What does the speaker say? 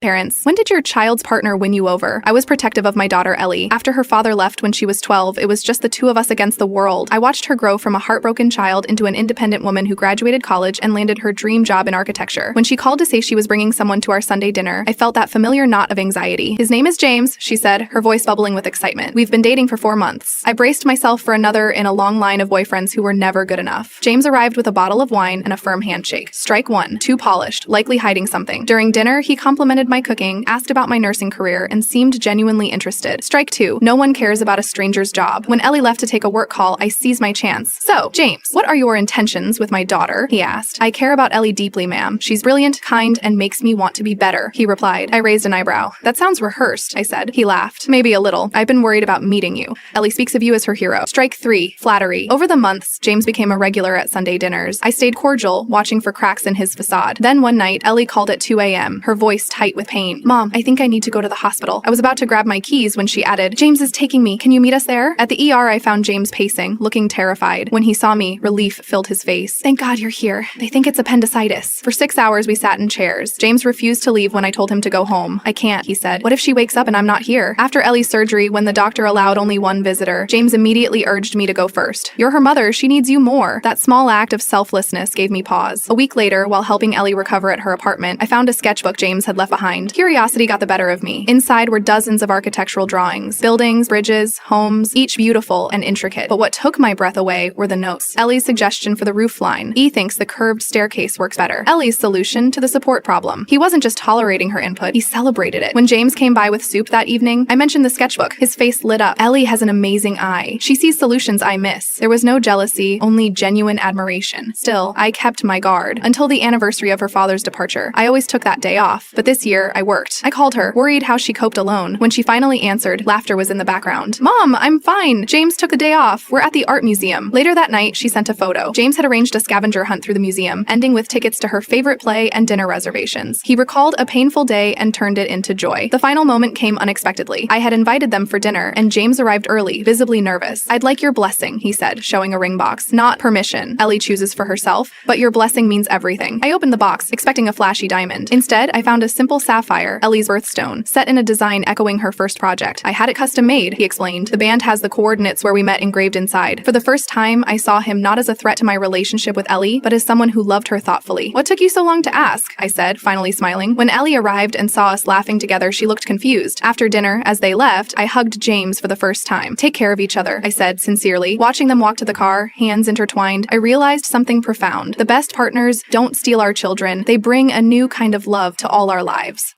Parents, when did your child's partner win you over? I was protective of my daughter Ellie. After her father left when she was 12, it was just the two of us against the world. I watched her grow from a heartbroken child into an independent woman who graduated college and landed her dream job in architecture. When she called to say she was bringing someone to our Sunday dinner, I felt that familiar knot of anxiety. His name is James, she said, her voice bubbling with excitement. We've been dating for 4 months. I braced myself for another in a long line of boyfriends who were never good enough. James arrived with a bottle of wine and a firm handshake. Strike one, too polished, likely hiding something. During dinner, he complimented my cooking, asked about my nursing career, and seemed genuinely interested. Strike two, no one cares about a stranger's job. When Ellie left to take a work call, I seized my chance. So, James, what are your intentions with my daughter? He asked. I care about Ellie deeply, ma'am. She's brilliant, kind, and makes me want to be better, he replied. I raised an eyebrow. That sounds rehearsed, I said. He laughed. Maybe a little. I've been worried about meeting you. Ellie speaks of you as her hero. Strike three, flattery. Over the months, James became a regular at Sunday dinners. I stayed cordial, watching for cracks in his facade. Then one night, Ellie called at 2 a.m., her voice tight with pain. Mom, I think I need to go to the hospital. I was about to grab my keys when she added, James is taking me. Can you meet us there? At the ER, I found James pacing, looking terrified. When he saw me, relief filled his face. Thank God you're here. They think it's appendicitis. For 6 hours, we sat in chairs. James refused to leave when I told him to go home. I can't, he said. What if she wakes up and I'm not here? After Ellie's surgery, when the doctor allowed only one visitor, James immediately urged me to go first. You're her mother. She needs you more. That small act of selflessness gave me pause. A week later, while helping Ellie recover at her apartment, I found a sketchbook James had left behind. Curiosity got the better of me. Inside were dozens of architectural drawings, buildings, bridges, homes, each beautiful and intricate. But what took my breath away were the notes. Ellie's suggestion for the roof line. E thinks the curved staircase works better. Ellie's solution to the support problem. He wasn't just tolerating her input, he celebrated it. When James came by with soup that evening, I mentioned the sketchbook. His face lit up. Ellie has an amazing eye. She sees solutions I miss. There was no jealousy, only genuine admiration. Still, I kept my guard. Until the anniversary of her father's departure. I always took that day off, but this year, I worked. I called her, worried how she coped alone. When she finally answered, laughter was in the background. Mom, I'm fine. James took the day off. We're at the art museum. Later that night, she sent a photo. James had arranged a scavenger hunt through the museum, ending with tickets to her favorite play and dinner reservations. He recalled a painful day and turned it into joy. The final moment came unexpectedly. I had invited them for dinner, and James arrived early, visibly nervous. I'd like your blessing, he said, showing a ring box. Not permission. Ellie chooses for herself, but your blessing means everything. I opened the box, expecting a flashy diamond. Instead, I found a simple sapphire, Ellie's birthstone, set in a design echoing her first project. I had it custom made, he explained. The band has the coordinates where we met engraved inside. For the first time, I saw him not as a threat to my relationship with Ellie, but as someone who loved her thoughtfully. What took you so long to ask? I said, finally smiling. When Ellie arrived and saw us laughing together, she looked confused. After dinner, as they left, I hugged James for the first time. Take care of each other, I said sincerely. Watching them walk to the car, hands intertwined, I realized something profound. The best partners don't steal our children. They bring a new kind of love to all our lives.